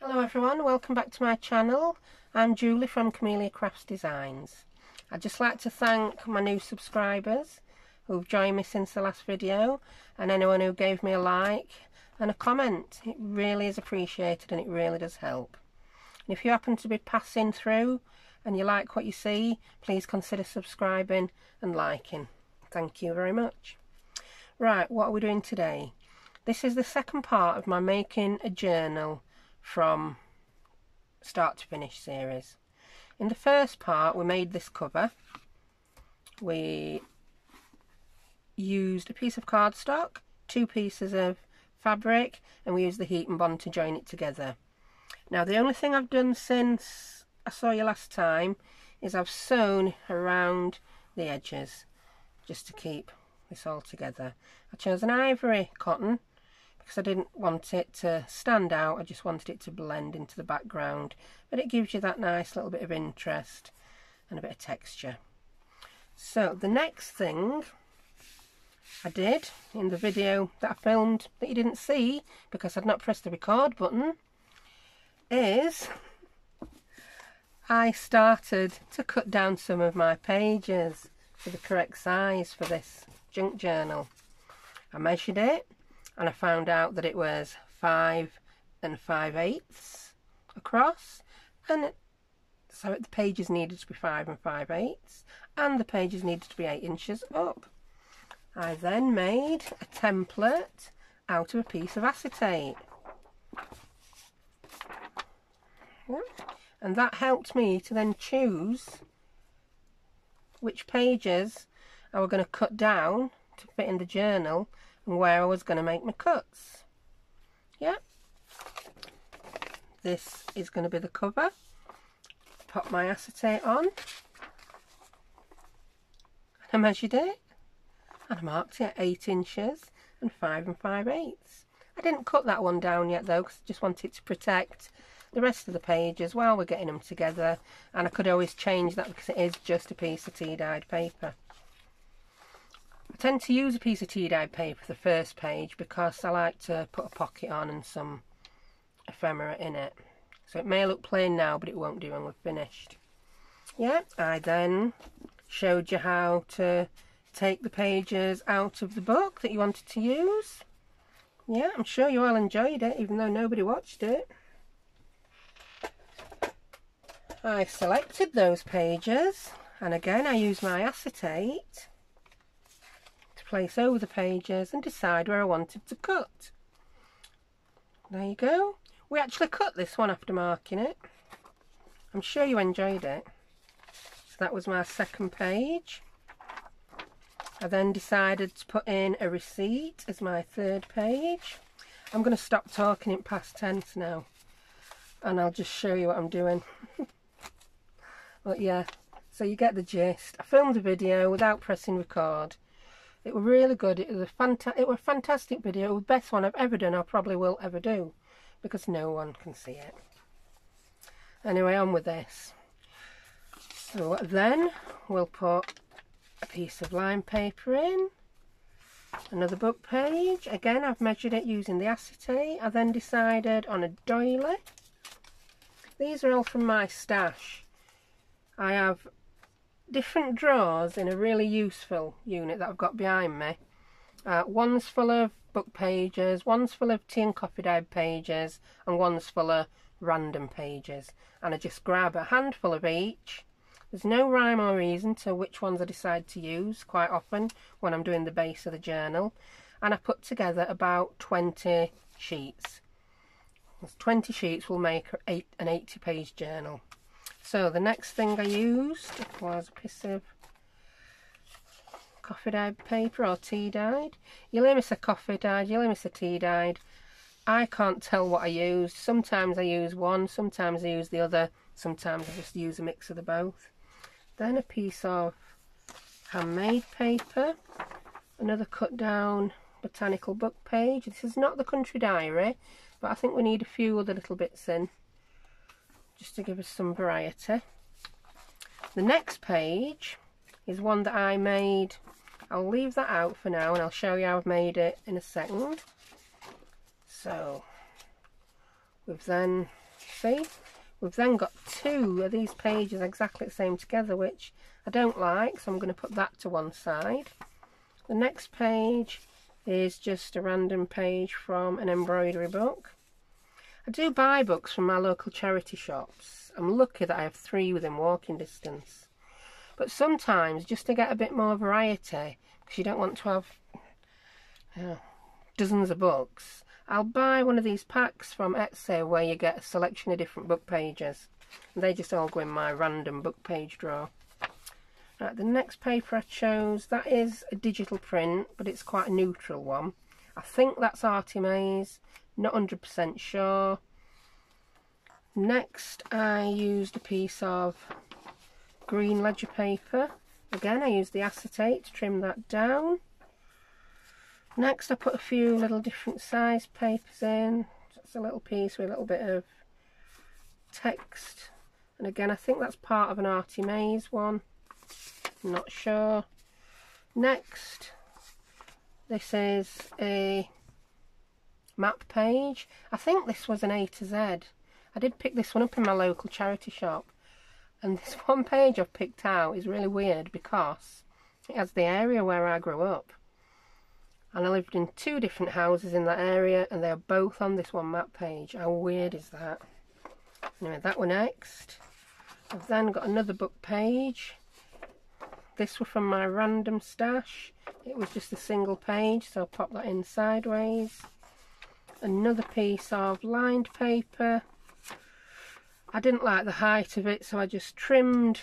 Hello everyone, welcome back to my channel. I'm Julie from Camellia Crafts Designs. I'd just like to thank my new subscribers who've joined me since the last video, and anyone who gave me a like and a comment. It really is appreciated and it really does help. And if you happen to be passing through and you like what you see, please consider subscribing and liking. Thank you very much. Right, what are we doing today? This is the second part of my making a journal from start to finish series. In the first part we made this cover. We used a piece of cardstock, 2 pieces of fabric, and we used the heat and bond to join it together. Now the only thing I've done since I saw you last time is I've sewn around the edges just to keep this all together. I chose an ivory cotton because I didn't want it to stand out, I just wanted it to blend into the background, but it gives you that nice little bit of interest and a bit of texture. So the next thing I did in the video that I filmed that you didn't see because I'd not pressed the record button is I started to cut down some of my pages for the correct size for this junk journal. I measured it and I found out that it was 5 5/8 across, and so the pages needed to be 5 5/8 and the pages needed to be 8 inches up. I then made a template out of a piece of acetate. And that helped me to then choose which pages I were going to cut down to fit in the journal and where I was going to make my cuts. Yeah, this is going to be the cover. Pop my acetate on. I measured it and I marked it at 8 inches and 5 5/8. I didn't cut that one down yet though, because I just wanted to protect the rest of the pages while we're getting them together, and I could always change that because it is just a piece of tea-dyed paper. I tend to use a piece of tea-dyed paper for the first page because I like to put a pocket on and some ephemera in it. So it may look plain now, but it won't do when we're finished. Yeah, I then showed you how to take the pages out of the book that you wanted to use. Yeah, I'm sure you all enjoyed it, even though nobody watched it. I selected those pages, and again I used my acetate to place over the pages and decide where I wanted to cut. There you go. We actually cut this one after marking it. I'm sure you enjoyed it. So that was my second page. I then decided to put in a receipt as my third page. I'm going to stop talking in past tense now and I'll just show you what I'm doing. But yeah, so you get the gist. I filmed a video without pressing record. It was really good. It was a fantastic video. It was the best one I've ever done, or probably will ever do, because no one can see it. Anyway, on with this. So then we'll put a piece of lime paper in, another book page. Again, I've measured it using the acetate. I then decided on a doily. These are all from my stash. I have different drawers in a really useful unit that I've got behind me. One's full of book pages, one's full of tea and coffee dyed pages, and one's full of random pages. And I just grab a handful of each. There's no rhyme or reason to which ones I decide to use quite often when I'm doing the base of the journal. And I put together about 20 sheets. 20 sheets will make an 80-page journal. So the next thing I used was a piece of coffee dyed paper, or tea dyed. You'll hear me say coffee dyed, you'll hear me say tea dyed. I can't tell what I used. Sometimes I use one, sometimes I use the other, sometimes I just use a mix of the both. Then a piece of handmade paper, another cut down botanical book page. This is not the country diary, but I think we need a few other little bits in, just to give us some variety. The next page is one that I made. I'll leave that out for now and I'll show you how I've made it in a second. So we've then See, we've then got 2 of these pages exactly the same together, which I don't like, so I'm going to put that to one side. The next page is just a random page from an embroidery book. I do buy books from my local charity shops. I'm lucky that I have 3 within walking distance. But sometimes, just to get a bit more variety, because you don't want to have dozens of books, I'll buy one of these packs from Etsy where you get a selection of different book pages. And they just all go in my random book page drawer. Right, the next paper I chose, that is a digital print, but it's quite a neutral one. I think that's Artie Mays, not 100% sure. Next I used a piece of green ledger paper. Again, I used the acetate to trim that down. Next I put a few little different size papers in. That's a little piece with a little bit of text. And again, I think that's part of an Artie Mays one. I'm not sure. Next, this is a map page. I think this was an A to Z. I did pick this one up in my local charity shop. And this one page I've picked out is really weird because it has the area where I grew up. And I lived in 2 different houses in that area and they are both on this one map page. How weird is that? Anyway, that one next. I've then got another book page. This was from my random stash. It was just a single page, so I'll pop that in sideways. Another piece of lined paper. I didn't like the height of it, so I just trimmed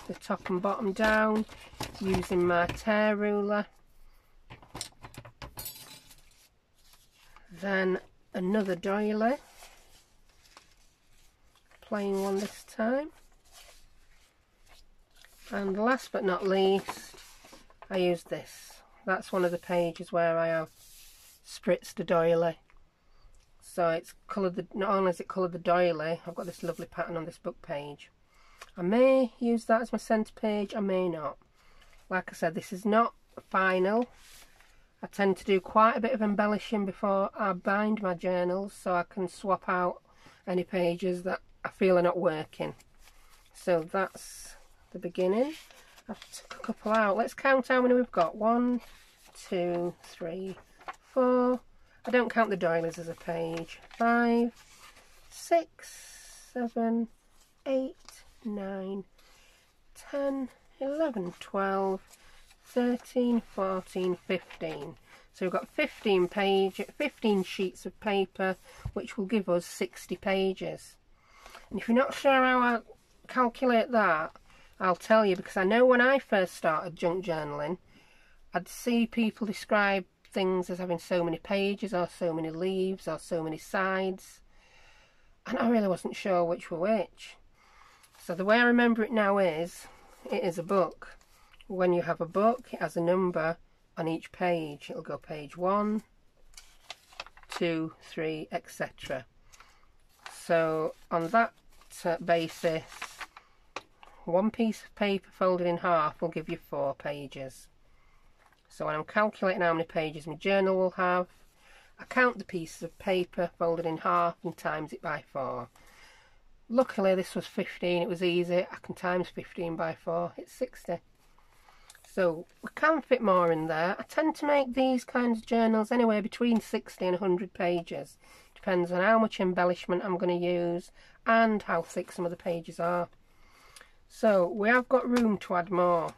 the top and bottom down using my tear ruler. Then another doily. Plain one this time. And last but not least, I used this. That's one of the pages where I have spritzed a doily. So it's coloured, not only is it coloured the doily, I've got this lovely pattern on this book page. I may use that as my centre page, I may not. Like I said, this is not final. I tend to do quite a bit of embellishing before I bind my journals, so I can swap out any pages that I feel are not working. So that's the beginning. I've took a couple out. Let's count how many we've got. 1, 2, 3, 4. I don't count the doilies as a page. 5, 6, 7, 8, 9, 10, 11, 12, 13, 14, 15. So we've got 15 sheets of paper, which will give us 60 pages. And if you're not sure how I calculate that, I'll tell you, because I know when I first started junk journaling, I'd see people describe things as having so many pages or so many leaves or so many sides, and I really wasn't sure which were which. So the way I remember it now is, it is a book. When you have a book, it has a number on each page. It'll go page 1, 2, 3, etc. So on that basis, one piece of paper folded in half will give you 4 pages. So when I'm calculating how many pages my journal will have, I count the pieces of paper folded in half and times it by 4. Luckily this was 15, it was easy. I can times 15 by 4, it's 60. So we can fit more in there. I tend to make these kinds of journals anywhere between 60 and 100 pages. Depends on how much embellishment I'm going to use and how thick some of the pages are. So we have got room to add more.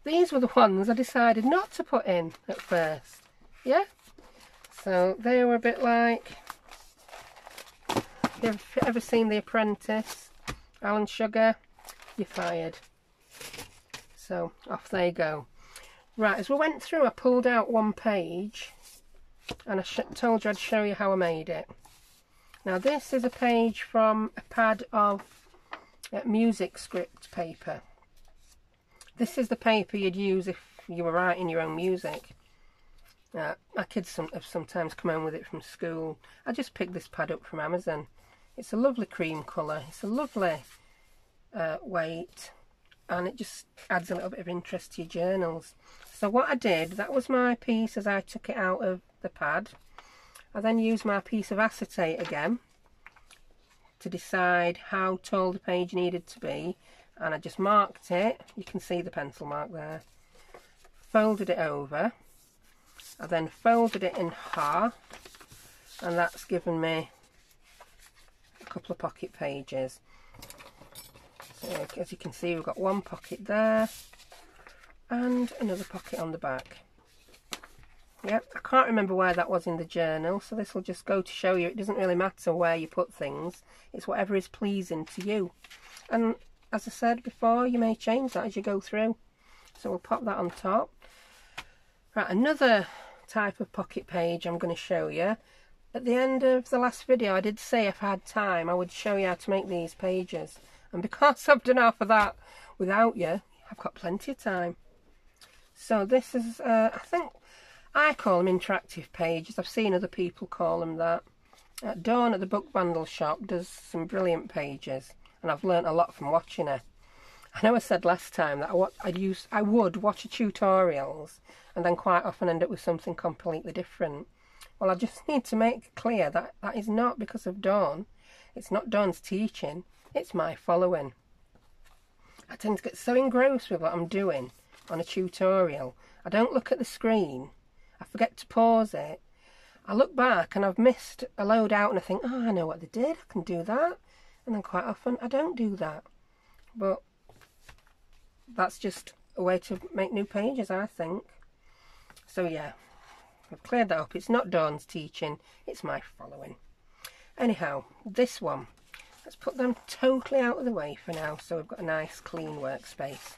These were the ones I decided not to put in at first. Yeah? So they were a bit like, if you've ever seen The Apprentice, Alan Sugar, you're fired. So off they go. Right, as we went through, I pulled out one page and I told you I'd show you how I made it. Now this is a page from a pad of music script paper. This is the paper you'd use if you were writing your own music. My kids have sometimes come home with it from school. I just picked this pad up from Amazon. It's a lovely cream colour. It's a lovely weight, and it just adds a little bit of interest to your journals. So what I did, that was my piece as I took it out of the pad. I then used my piece of acetate again to decide how tall the page needed to be, and I just marked it. You can see the pencil mark there. Folded it over. I then folded it in half, and that's given me a couple of pocket pages. So as you can see, we've got one pocket there and another pocket on the back. Yep, I can't remember where that was in the journal, so this will just go to show you it doesn't really matter where you put things, it's whatever is pleasing to you. And as I said before, you may change that as you go through. So we'll pop that on top. Right, another type of pocket page I'm going to show you. At the end of the last video I did say if I had time I would show you how to make these pages, and because I've done half of that without you, I've got plenty of time. So this is, I think I call them interactive pages. I've seen other people call them that. Dawn at the book bundle shop does some brilliant pages, and I've learnt a lot from watching her. I know I said last time that I would watch tutorials and then quite often end up with something completely different. Well, I just need to make clear that that is not because of Dawn. It's not Dawn's teaching, it's my following. I tend to get so engrossed with what I'm doing on a tutorial. I don't look at the screen. I forget to pause it. I look back and I've missed a load out and I think, oh, I know what they did, I can do that. And then quite often I don't do that. But that's just a way to make new pages, I think. So yeah, I've cleared that up. It's not Dawn's teaching, it's my following. Anyhow, this one, let's put them totally out of the way for now so we've got a nice clean workspace.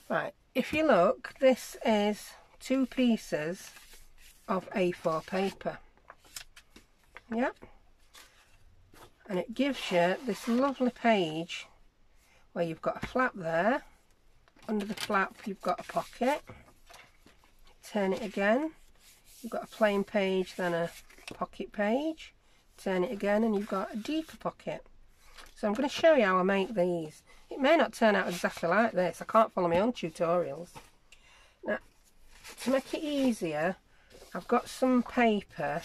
Right, if you look, this is 2 pieces of A4 paper. Yep. And it gives you this lovely page where you've got a flap there. Under the flap you've got a pocket. Turn it again, you've got a plain page, then a pocket page. Turn it again and you've got a deeper pocket. So I'm going to show you how I make these. It may not turn out exactly like this. I can't follow my own tutorials. Now, to make it easier, I've got some paper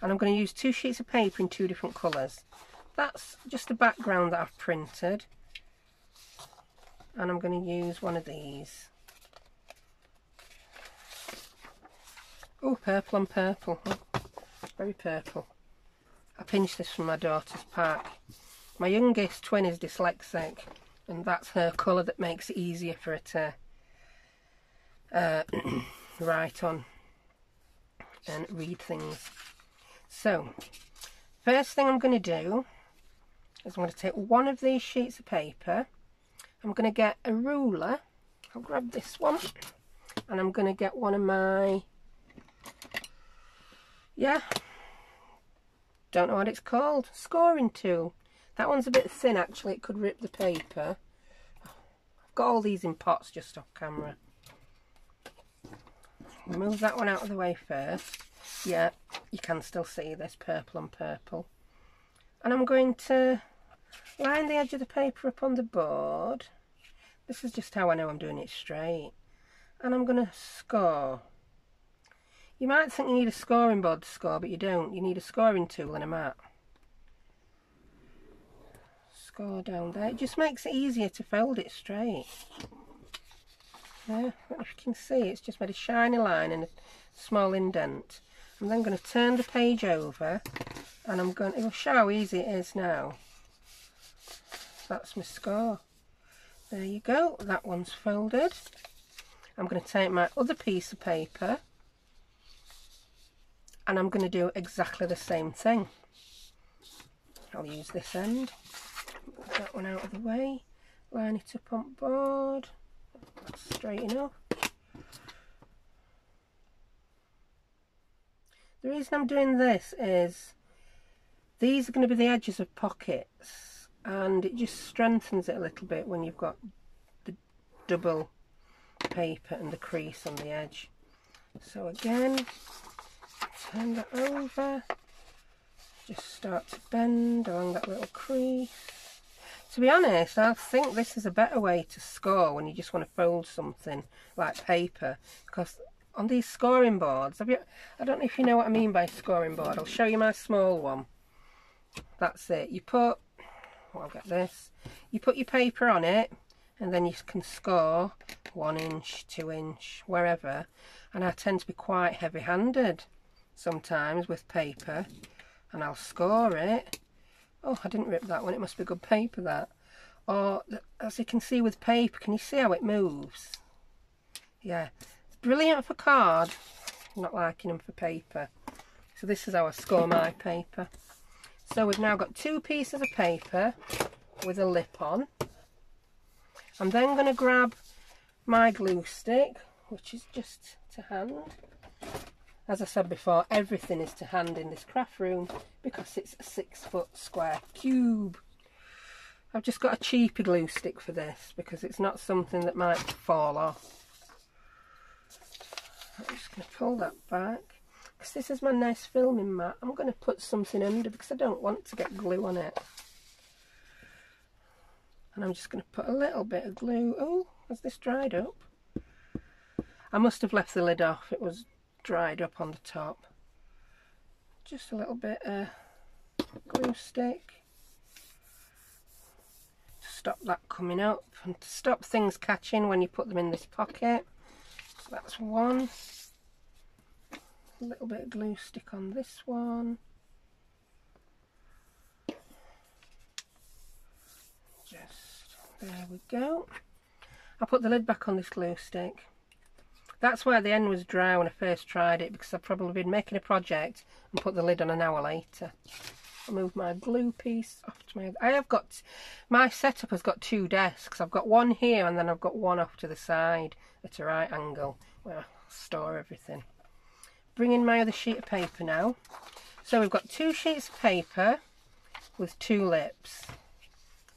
and I'm going to use 2 sheets of paper in 2 different colours. That's just a background that I've printed. And I'm going to use one of these. Oh, purple on purple. Oh, very purple. I pinched this from my daughter's pack. My youngest twin is dyslexic, and that's her colour that makes it easier for her to write on and read things. So, first thing I'm going to do is I'm going to take one of these sheets of paper. I'm going to get a ruler. I'll grab this one, and I'm going to get one of my, don't know what it's called, scoring tool. That one's a bit thin actually, it could rip the paper. I've got all these in pots just off camera. Move that one out of the way first. Yeah, you can still see this purple on purple. And I'm going to line the edge of the paper up on the board. This is just how I know I'm doing it straight. And I'm going to score. You might think you need a scoring board to score, but you don't. You need a scoring tool and a mat. Score down there. It just makes it easier to fold it straight. Yeah, if you can see, it's just made a shiny line and a small indent. I'm then going to turn the page over, and I'm going to, it'll show how easy it is now. That's my score. There you go, that one's folded. I'm going to take my other piece of paper and I'm going to do exactly the same thing. I'll use this end, put that one out of the way, line it up on board, that's straight enough. The reason I'm doing this is these are going to be the edges of pockets, and it just strengthens it a little bit when you've got the double paper and the crease on the edge. So again, turn that over, just start to bend along that little crease. To be honest, I think this is a better way to score when you just want to fold something like paper, because on these scoring boards, I don't know if you know what I mean by scoring board. I'll show you my small one. That's it. You put, well, I'll get this. You put your paper on it, and then you can score 1 inch, 2 inch, wherever. And I tend to be quite heavy-handed sometimes with paper, and I'll score it. Oh, I didn't rip that one. It must be good paper, that. Or, as you can see with paper, can you see how it moves? Yeah, it's brilliant for card. I'm not liking them for paper. So this is how I score my paper. So we've now got 2 pieces of paper with a lip on. I'm then going to grab my glue stick, which is just to hand. As I said before, everything is to hand in this craft room because it's a 6-foot square cube. I've just got a cheaper glue stick for this because it's not something that might fall off. I'm just going to pull that back because this is my nice filming mat. I'm going to put something under because I don't want to get glue on it. And I'm just going to put a little bit of glue. Oh, has this dried up? I must have left the lid off. It was dried up on the top. Just a little bit of glue stick to stop that coming up and to stop things catching when you put them in this pocket. So that's one. A little bit of glue stick on this one. Just there we go. I'll put the lid back on this glue stick. That's why the end was dry when I first tried it, because I've probably been making a project and put the lid on an hour later. I'll move my glue piece off to my... my setup has got 2 desks. I've got one here and then I've got one off to the side at a right angle where I store everything. Bring in my other sheet of paper now. So we've got 2 sheets of paper with 2 lips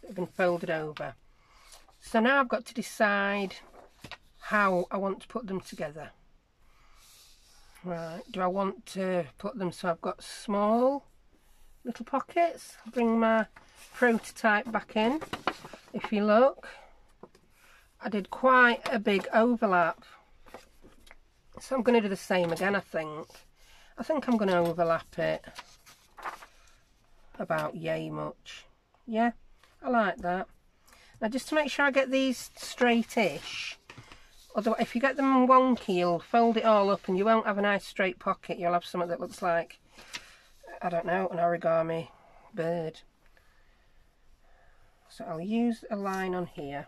that have been folded over. So now I've got to decide how I want to put them together. Right, do I want to put them so I've got small little pockets? I'll bring my prototype back in. If you look, I did quite a big overlap. So I'm going to do the same again, I think. I think I'm going to overlap it about yay much. Yeah, I like that. Now just to make sure I get these straight-ish, although if you get them wonky, you'll fold it all up and you won't have a nice straight pocket. You'll have something that looks like, I don't know, an origami bird. So I'll use a line on here.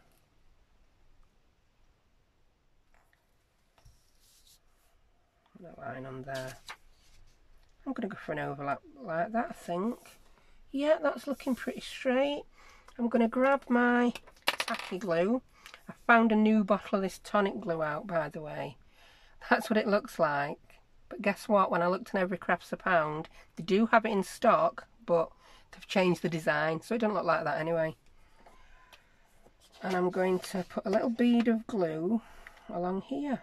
And a line on there. I'm going to go for an overlap like that, I think. Yeah, that's looking pretty straight. I'm going to grab my tacky glue. I found a new bottle of this tonic glue out, by the way. That's what it looks like. But guess what? When I looked in Every Craft's a Pound, they do have it in stock, but they've changed the design, so it doesn't look like that anyway. And I'm going to put a little bead of glue along here.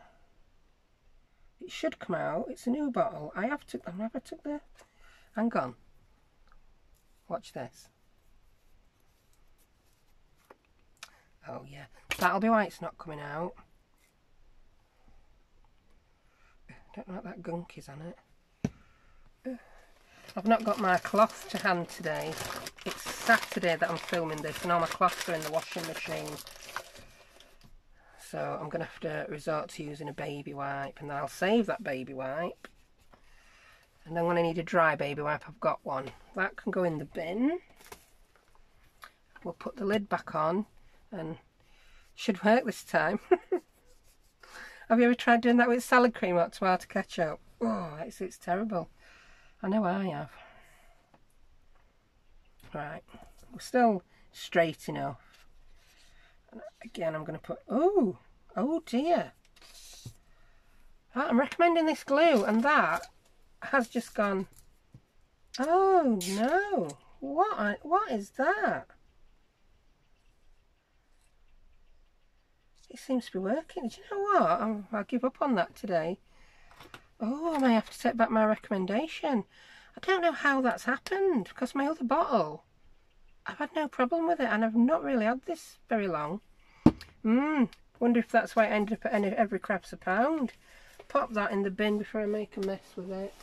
It should come out. It's a new bottle. I never took the... Hang on. Watch this. Oh yeah, that'll be why it's not coming out. Don't know what that gunk is on it. I've not got my cloth to hand today. It's Saturday that I'm filming this and all my cloths are in the washing machine. So I'm going to have to resort to using a baby wipe, and then I'll save that baby wipe. And then when I need a dry baby wipe, I've got one. That can go in the bin. We'll put the lid back on. And should work this time. Have you ever tried doing that with salad cream or tomato ketchup? Oh, it's terrible. I know I have. Right, we're still straight enough. And again, I'm going to put... Oh dear. Right, I'm recommending this glue, and that has just gone... Oh no! What is that? It seems to be working. Do you know what? I'll give up on that today. Oh, I may have to take back my recommendation. I don't know how that's happened, because my other bottle, I've had no problem with it, and I've not really had this very long. Wonder if that's why it ended up at Every Craft's a Pound. Pop that in the bin before I make a mess with it.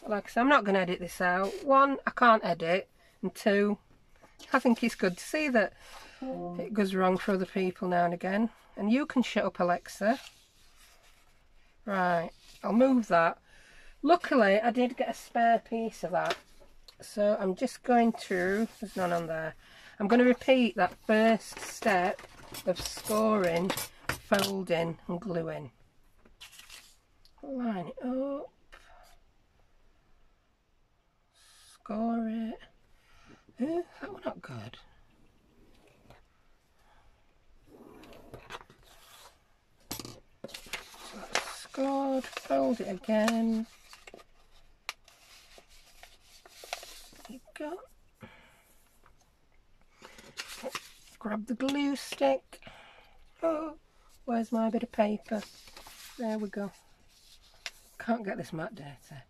like I said, I'm not going to edit this out. One, I can't edit, and two, I think it's good to see that it goes wrong for other people now and again. And you can shut up, Alexa. Right, I'll move that. Luckily, I did get a spare piece of that. So I'm just going to, there's none on there. I'm going to repeat that first step of scoring, folding and gluing. Line it up. Score it. Ooh, that one not good. So that's scored. Fold it again. There you go. Grab the glue stick. Oh, where's my bit of paper? There we go. Can't get this mat dirty.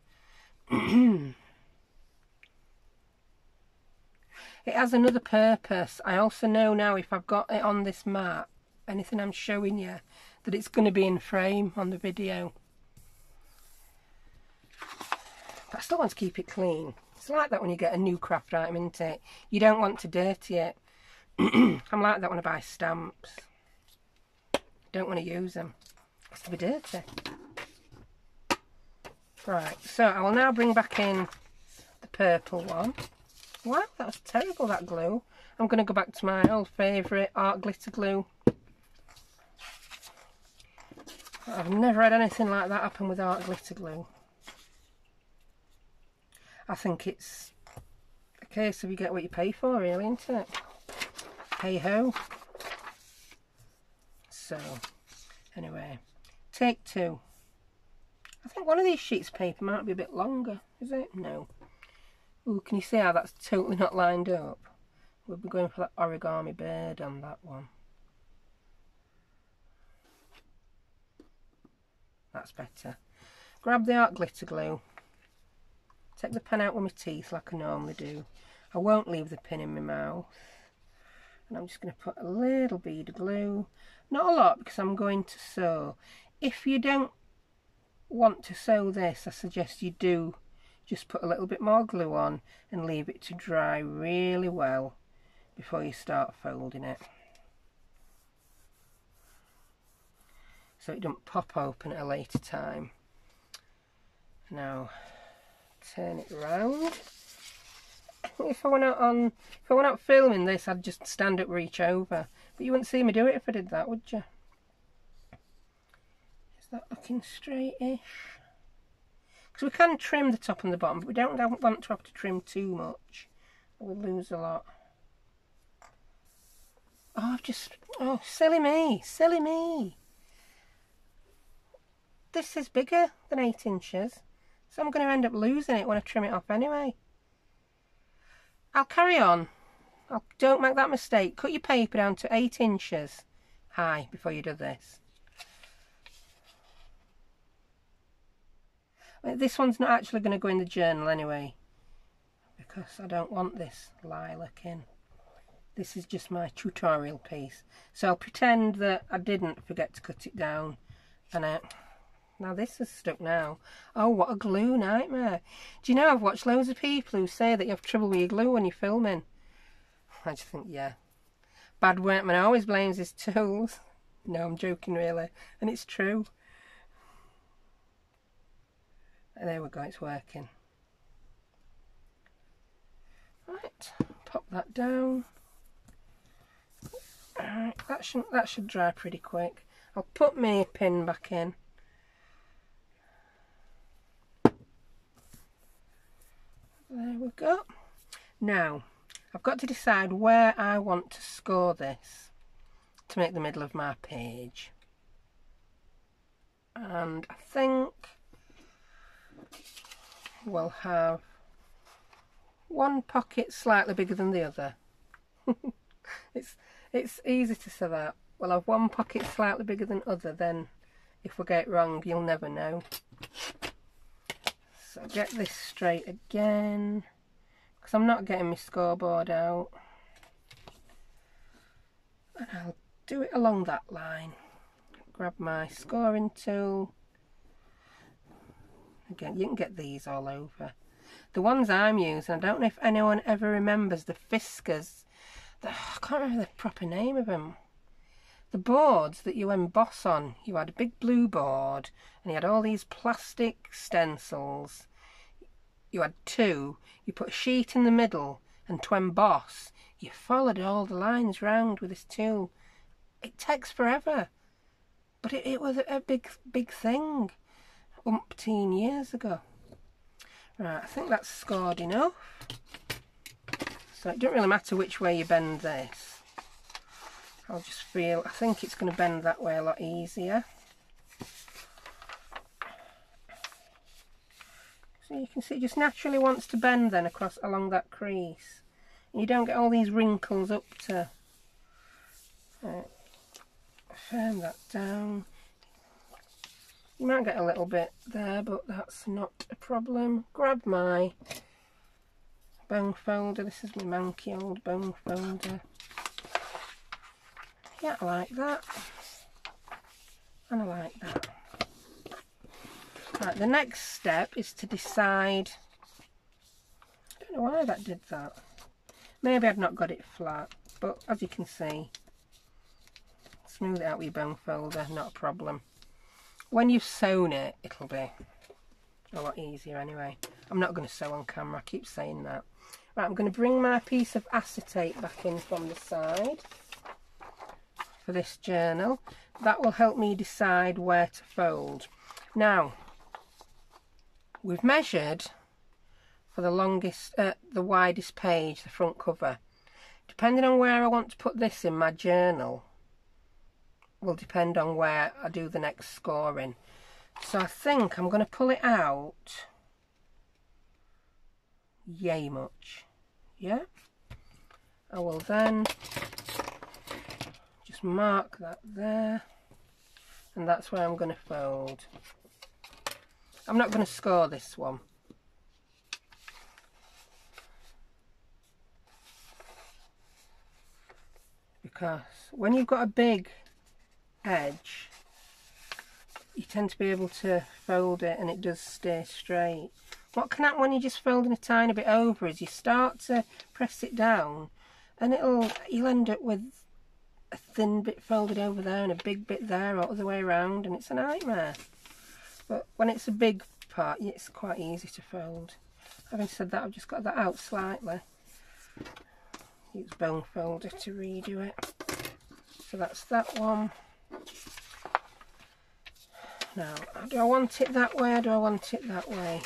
It has another purpose. I also know now if I've got it on this mat, anything I'm showing you, that it's going to be in frame on the video. But I still want to keep it clean. It's like that when you get a new craft item, isn't it? You don't want to dirty it. I'm like that when I buy stamps. Don't want to use them. It's to be dirty. Right, so I will now bring back in the purple one. Wow, that was terrible, that glue. I'm going to go back to my old favourite art glitter glue. I've never had anything like that happen with art glitter glue. I think it's a case of you get what you pay for, really, isn't it? Hey ho. So, anyway, take two. I think one of these sheets of paper might be a bit longer, is it? No. Ooh, can you see how that's totally not lined up? We'll be going for that origami bird on that one. That's better. Grab the art glitter glue. Take the pen out with my teeth like I normally do. I won't leave the pin in my mouth. And I'm just going to put a little bead of glue. Not a lot because I'm going to sew. If you don't want to sew this, I suggest you do just put a little bit more glue on and leave it to dry really well before you start folding it, so it don't pop open at a later time. Now turn it round. If I went out filming this, I'd just stand up, reach over, but you wouldn't see me do it if I did that, would you? Is that looking straight-ish? Because we can trim the top and the bottom, but we don't want to have to trim too much. We'll lose a lot. Oh, silly me, silly me. This is bigger than 8 inches, so I'm going to end up losing it when I trim it off anyway. I'll carry on. Don't make that mistake. Cut your paper down to 8 inches high before you do this. This one's not actually going to go in the journal anyway, because I don't want this lilac in. This is just my tutorial piece. So I'll pretend that I didn't forget to cut it down. And now this is stuck now. Oh, what a glue nightmare. Do you know, I've watched loads of people who say that you have trouble with your glue when you're filming. I just think, yeah. Bad workman always blames his tools. No, I'm joking really. And it's true. And there we go, it's working. Right, pop that down. Alright, that should dry pretty quick. I'll put my pin back in. There we go. Now, I've got to decide where I want to score this to make the middle of my page. And I think we'll have one pocket slightly bigger than the other. It's easy to say that. We'll have one pocket slightly bigger than other, then if we get it wrong you'll never know. So get this straight again, because I'm not getting my scoreboard out. And I'll do it along that line. Grab my scoring tool. Again, you can get these all over. The ones I'm using, I don't know if anyone ever remembers the Fiskars. I can't remember the proper name of them. The boards that you emboss on. You had a big blue board and you had all these plastic stencils. You had two. You put a sheet in the middle, and to emboss, you followed all the lines round with this tool. It takes forever, but it was a big thing umpteen years ago. Right, I think that's scored enough. So it doesn't really matter which way you bend this. I think it's going to bend that way a lot easier. So you can see it just naturally wants to bend then along that crease. And you don't get all these wrinkles up to... Right, firm that down. You might get a little bit there, but that's not a problem. Grab my bone folder. This is my manky old bone folder. Yeah, I like that. And I like that. Right, the next step is to decide... I don't know why that did that. Maybe I've not got it flat, but as you can see, smooth it out with your bone folder, not a problem. When you've sewn it, it'll be a lot easier anyway. I'm not going to sew on camera, I keep saying that. Right, I'm going to bring my piece of acetate back in from the side for this journal. That will help me decide where to fold. Now, we've measured for the widest page, the front cover. Depending on where I want to put this in my journal will depend on where I do the next scoring. So I think I'm going to pull it out yay much. Yeah, I will then just mark that there, and that's where I'm going to fold. I'm not going to score this one. Because when you've got a big edge, you tend to be able to fold it and it does stay straight. What can happen when you're just folding a tiny bit over is you start to press it down and you'll end up with a thin bit folded over there and a big bit there or other way around, and it's a nightmare. But when it's a big part, it's quite easy to fold. Having said that, I've just got that out slightly. Use bone folder to redo it. So that's that one. Now, do I want it that way or do I want it that way?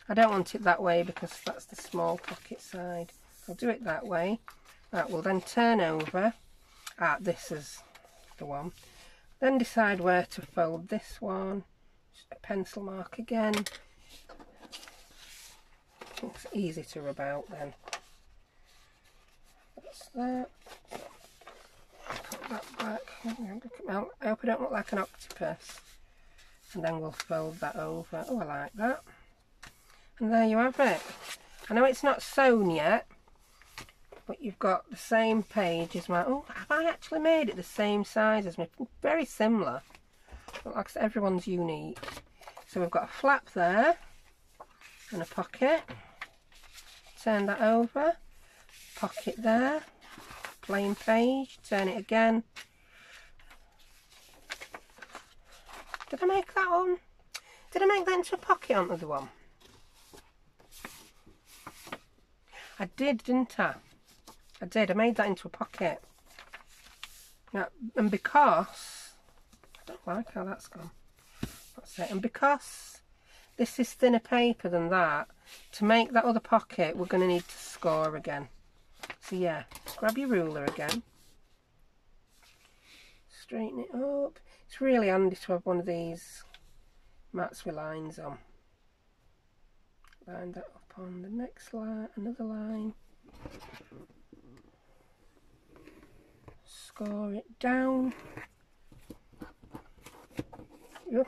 I don't want it that way because that's the small pocket side. I'll do it that way. That will then turn over. This is the one. Then decide where to fold this one. Just a pencil mark again. It's easy to rub out then. That's that. Put that back. I hope I don't look like an octopus. And then we'll fold that over. Oh, I like that. And there you have it. I know it's not sewn yet, but you've got the same page as my... Oh, have I actually made it the same size as me? Very similar. But like I said, everyone's unique. So we've got a flap there and a pocket. Turn that over. Pocket there. Plain page. Turn it again. Did I make that one? Did I make that into a pocket on the other one? I did, didn't I? I did. I made that into a pocket. Now, and because... I don't like how that's gone. That's it. And because this is thinner paper than that, to make that other pocket, we're going to need to score again. So yeah, grab your ruler again. Straighten it up. It's really handy to have one of these mats with lines on. Line that up on the next line, another line. Score it down. I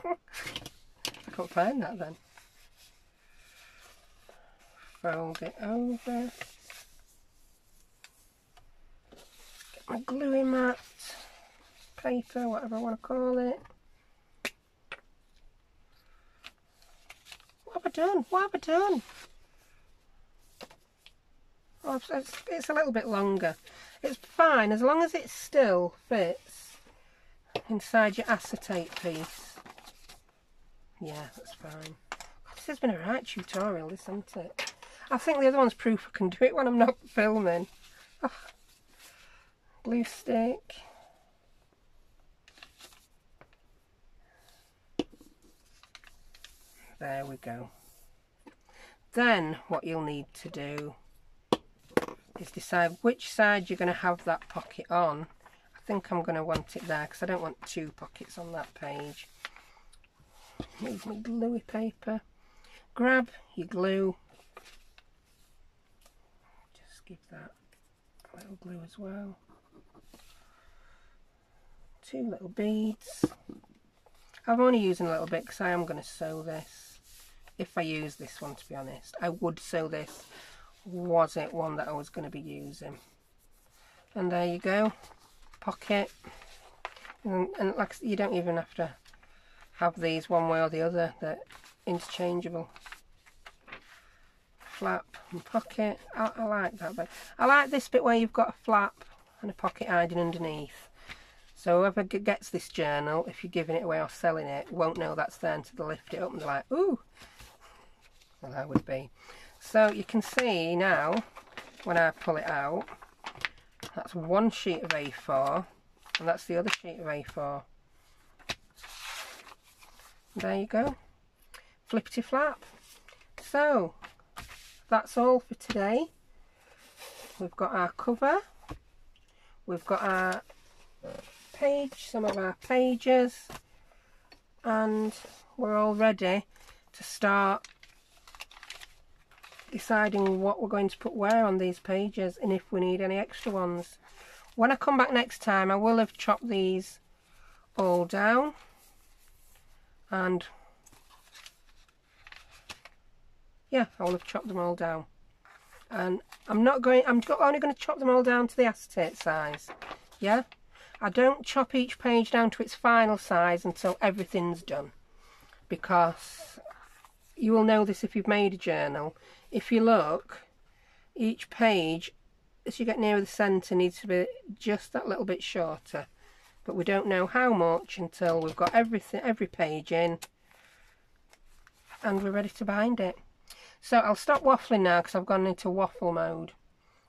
can't find that then. Fold it over. Get my gluey mat, paper, whatever I want to call it. What have I done? What have I done? Oh, it's a little bit longer. It's fine as long as it still fits inside your acetate piece. Yeah, that's fine. God, this has been a right tutorial, this, hasn't it? I think the other one's proof I can do it when I'm not filming. Oh. Glue stick. There we go. Then what you'll need to do is decide which side you're going to have that pocket on. I think I'm going to want it there because I don't want two pockets on that page. Move my gluey paper. Grab your glue. Just give that a little glue as well. 2 little beads. I'm only using a little bit because I am going to sew this. If I use this one, to be honest, I would sew this. Was it one that I was going to be using? And there you go, pocket. And like, you don't even have to have these one way or the other. They're interchangeable. Flap and pocket. I like that bit. I like this bit where you've got a flap and a pocket hiding underneath. So whoever gets this journal, if you're giving it away or selling it, won't know that's there until they lift it up and they're like, ooh. Well, that would be. So you can see now, when I pull it out, that's one sheet of A4, and that's the other sheet of A4. There you go. Flippity flap. So, that's all for today. We've got our cover. We've got our page, some of our pages, and we're all ready to start deciding what we're going to put where on these pages and if we need any extra ones. When I come back next time, I will have chopped these all down, and yeah, I will have chopped them all down. And I'm only going to chop them all down to the acetate size. Yeah, I don't chop each page down to its final size until everything's done, because you will know this if you've made a journal. If you look, each page, as you get nearer the centre, needs to be just that little bit shorter. But we don't know how much until we've got every page in and we're ready to bind it. So I'll stop waffling now because I've gone into waffle mode.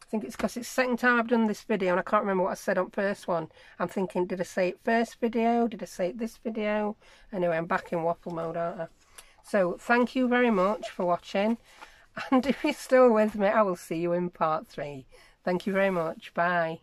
I think it's because it's the second time I've done this video and I can't remember what I said on first one. I'm thinking, did I say it first video? Did I say it this video? Anyway, I'm back in waffle mode, aren't I? So thank you very much for watching. And if you're still with me, I will see you in part 3. Thank you very much. Bye.